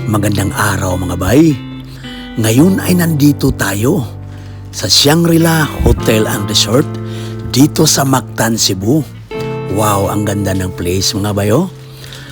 Magandang araw mga bay. Ngayon ay nandito tayo sa Shangri-La Hotel and Resort dito sa Mactan, Cebu. Wow, ang ganda ng place mga bayo.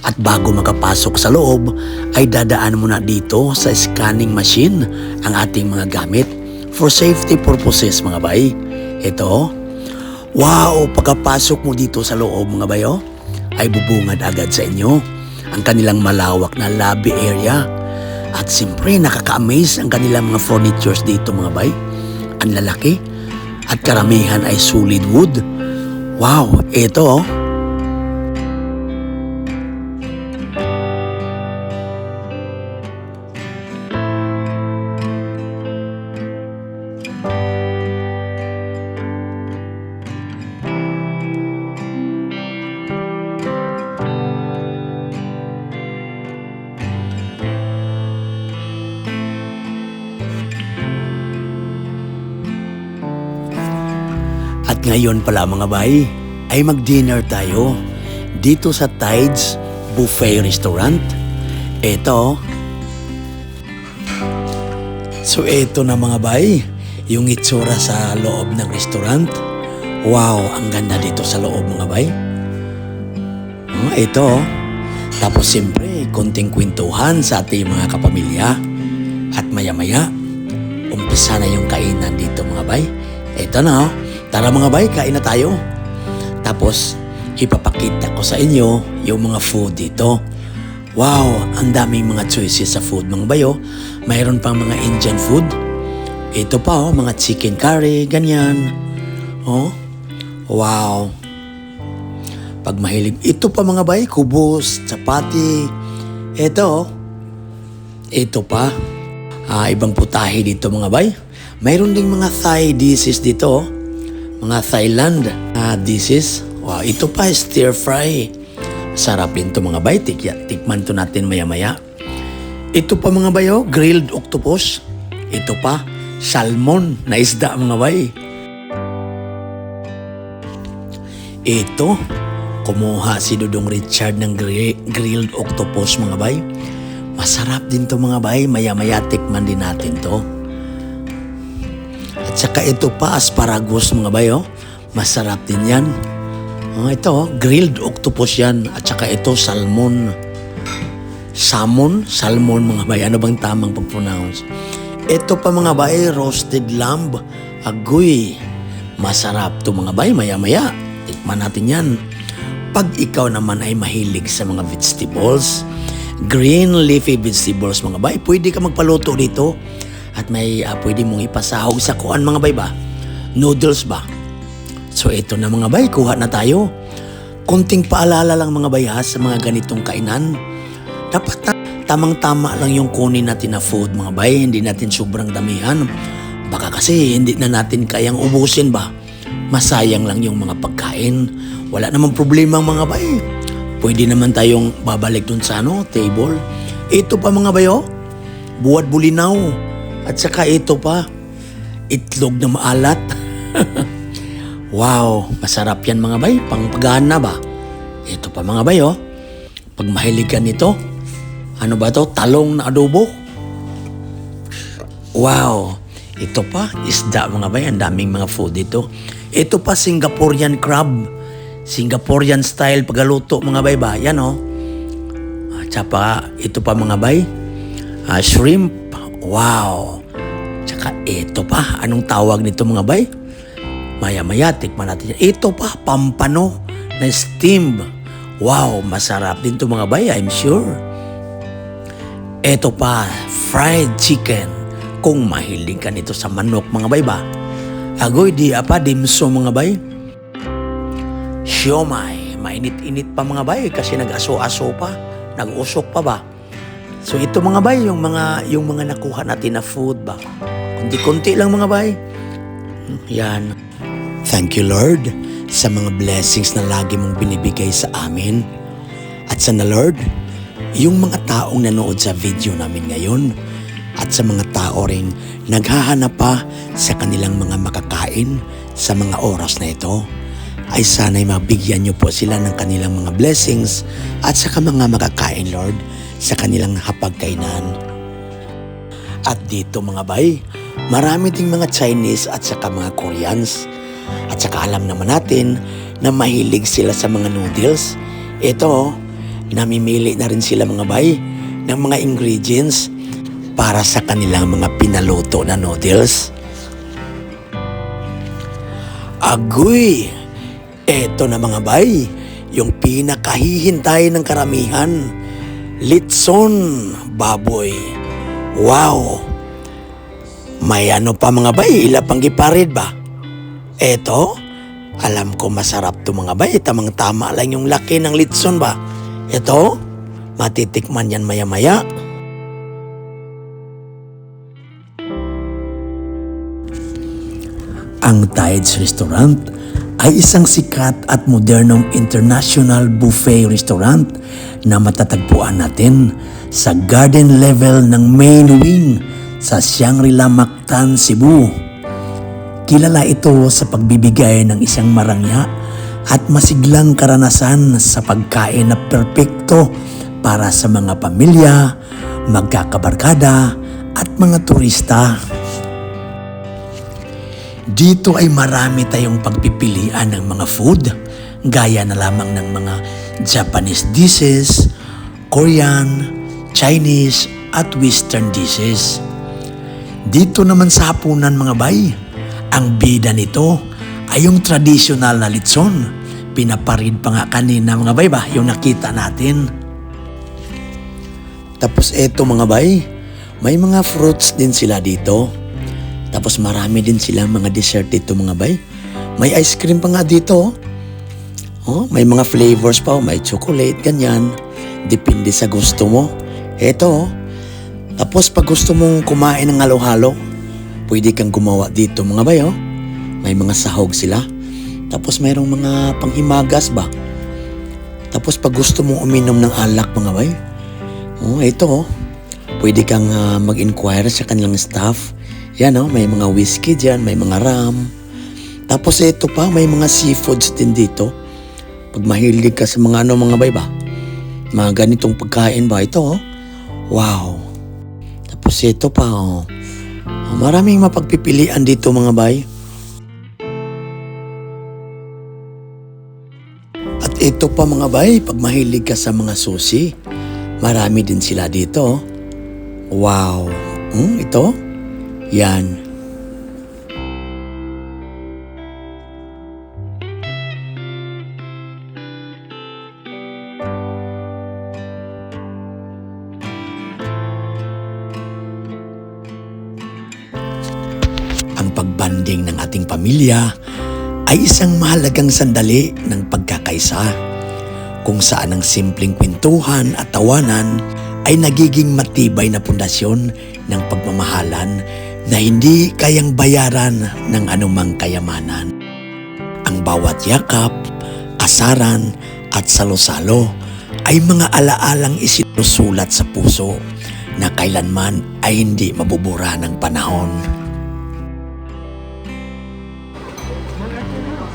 At bago makapasok sa loob ay dadaan muna dito sa scanning machine ang ating mga gamit for safety purposes mga bay. Ito, wow, pagkapasok mo dito sa loob mga bayo ay bubungad agad sa inyo ang kanilang malawak na lobby area. At siyempre nakaka-amaze ang kanilang mga furnitures dito mga bay. Ang lalaki at karamihan ay solid wood. Wow, ito At ngayon pala mga bay, ay mag-dinner tayo dito sa Tides Buffet Restaurant. Ito. So ito na mga bay, yung itsura sa loob ng restaurant. Wow, ang ganda dito sa loob mga bay. Ito. Tapos siyempre, konting kwentuhan sa ating mga kapamilya. At maya-maya, umpisa na yung kainan dito mga bay. Ito na oh. Tara mga bay, kain na tayo. Tapos, ipapakita ko sa inyo yung mga food dito. Wow, ang daming mga choices sa food mga bayo. Mayroon pang mga Indian food. Ito pa oh, mga chicken curry, ganyan. Oh, wow. Pag mahilig, ito pa mga bay, kubos, chapati. Ito oh. Ito pa. Ibang putahe dito mga bay. Mayroon ding mga Thai dishes dito oh. Mga Thailand dishes. Wow, ito pa stir fry. Sarap din to mga bay. Tikman to natin maya-maya. Ito pa mga bayo, grilled octopus. Ito pa, salmon na isda mga bay. Ito, kumuha si Dudong Richard ng grilled octopus mga bay. Masarap din to mga bay. Maya-maya tikman din natin to. At saka ito pa, asparagus mga bayo. Masarap din yan. Ito, grilled octopus yan. At saka ito, salmon. Salmon mga bay. Ano bang tamang pag-pronounce? Ito pa mga bay, roasted lamb. Agoy. Masarap to mga bay. Maya-maya. Tikman natin yan. Pag ikaw naman ay mahilig sa mga vegetables, green leafy vegetables mga bay, pwede ka magpaluto dito. At may pwede mong ipasahog sa kuan mga bay ba? Noodles ba? So ito na mga bay, kuha na tayo. Kunting paalala lang mga bay ha, sa mga ganitong kainan. Dapat tamang-tama lang yung kunin natin na food mga bay. Hindi natin sobrang damihan. Baka kasi hindi na natin kayang ubusin ba? Masayang lang yung mga pagkain. Wala namang problema mga bay. Pwede naman tayong babalik dun sa table. Ito pa mga bayo, buwad bulinaw. At saka ito pa, itlog na maalat. Wow, masarap yan mga bay, pangpagana ba? Ito pa mga bay, oh. Pag mahilig ka nito, ano ba to? Talong na adobo. Wow, ito pa, isda mga bay, ang daming mga food dito. Ito pa, Singaporean crab. Singaporean style pagaluto mga bay ba? Yan oh. At saka ito pa mga bay, shrimp. Wow. Tsaka ito pa, anong tawag nito mga bay? Maya-maya, tikman natin yan. Ito pa, pampano na steam. Wow, masarap din to mga bay, I'm sure. Ito pa, fried chicken. Kung mahilig ka nito sa manok mga bay ba? Agoy, dimso mga bay. Siomay, mainit-init pa mga bay kasi nag-aso-aso pa, nag-usok pa ba? So ito mga bay, yung mga nakuha natin na food ba? Kunti-kunti lang mga bay. Yan. Thank you Lord sa mga blessings na lagi mong binibigay sa amin. At sana Lord, yung mga taong nanood sa video namin ngayon at sa mga tao ring naghahanap pa sa kanilang mga makakain sa mga oras na ito, ay sana'y mabigyan niyo po sila ng kanilang mga blessings at saka mga makakain, Lord, sa kanilang hapagkainan. At dito mga bay, marami ding mga Chinese at saka mga Koreans. At saka alam naman natin na mahilig sila sa mga noodles. Ito, namimili na rin sila mga bay ng mga ingredients para sa kanilang mga pinaluto na noodles. Agoy! Eto na mga bay, yung pinakahihintay ng karamihan, litson baboy. Wow! May ano pa mga bay, ilapang giparid ba? Eto, alam ko masarap to mga bay, tamang-tama lang yung laki ng litson ba? Eto, matitikman yan maya-maya. Ang Tides Restaurant ay isang sikat at modernong international buffet restaurant na matatagpuan natin sa garden level ng main wing sa Shangri-La Mactan, Cebu. Kilala ito sa pagbibigay ng isang marangya at masiglang karanasan sa pagkain na perpekto para sa mga pamilya, magkakabarkada at mga turista. Dito ay marami tayong pagpipilian ng mga food, gaya na lamang ng mga Japanese dishes, Korean, Chinese at Western dishes. Dito naman sa hapunan mga bay, ang bida nito ay yung traditional na litson. Pinaparid pa nga kanina mga bay ba, yung nakita natin. Tapos eto mga bay, may mga fruits din sila dito. Tapos marami din silang mga dessert dito mga bay. May ice cream pa nga dito. Oh, may mga flavors pa, may chocolate, ganyan. Depende sa gusto mo. Eto. Tapos pag gusto mong kumain ng halo-halo, pwede kang gumawa dito mga bay. Oh. May mga sahog sila. Tapos mayroong mga panghimagas ba. Tapos pag gusto mong uminom ng alak mga bay, oh, ito. Pwede kang mag-inquire sa kanilang staff. Yan may mga whiskey dyan, may mga rum. Tapos ito pa, may mga seafoods din dito. Pag mahilig ka sa mga mga bay ba? Mga ganitong pagkain ba ito? Wow! Tapos ito pa maraming mapagpipilian dito mga bay. At ito pa mga bay, pag mahilig ka sa mga sushi, marami din sila dito. Wow! Ito? Yan. Ang pagbanding ng ating pamilya ay isang mahalagang sandali ng pagkakaisa, kung saan ang simpleng kwentuhan at tawanan ay nagiging matibay na pundasyon ng pagmamahalan na hindi kayang bayaran ng anumang kayamanan. Ang bawat yakap, asaran at salo-salo ay mga alaalang isinusulat sa puso na kailanman ay hindi mabubura ng panahon.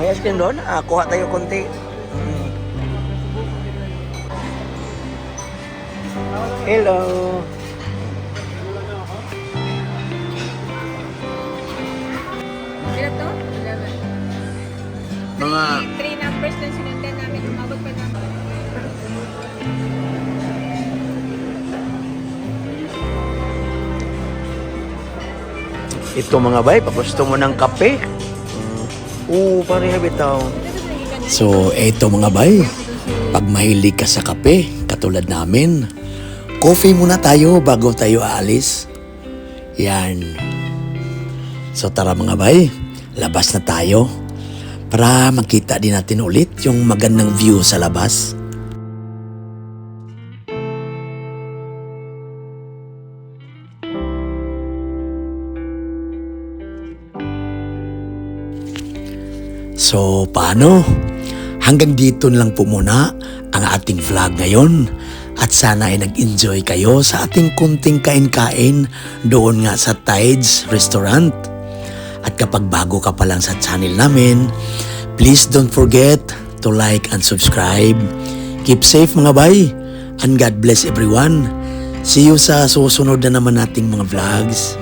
May ice cream doon? Kuha tayo konti. Hello! Ilan to? 11. Mga 3 numbers na sinundan namin. Umabot pa na. ito mga bay, pag gusto mo ng kape. Pareha bitaw. So, eto mga bay, pag mahilig ka sa kape, katulad namin, coffee muna tayo bago tayo aalis. Yan. So tara mga bay, labas na tayo para makita din natin ulit yung magandang view sa labas. So paano? Hanggang dito lang po muna ang ating vlog ngayon. At sana ay nag-enjoy kayo sa ating kunting kain-kain doon nga sa Tides Restaurant. At kapag bago ka pa lang sa channel namin, please don't forget to like and subscribe. Keep safe mga bay. And God bless everyone. See you sa susunod na naman nating mga vlogs.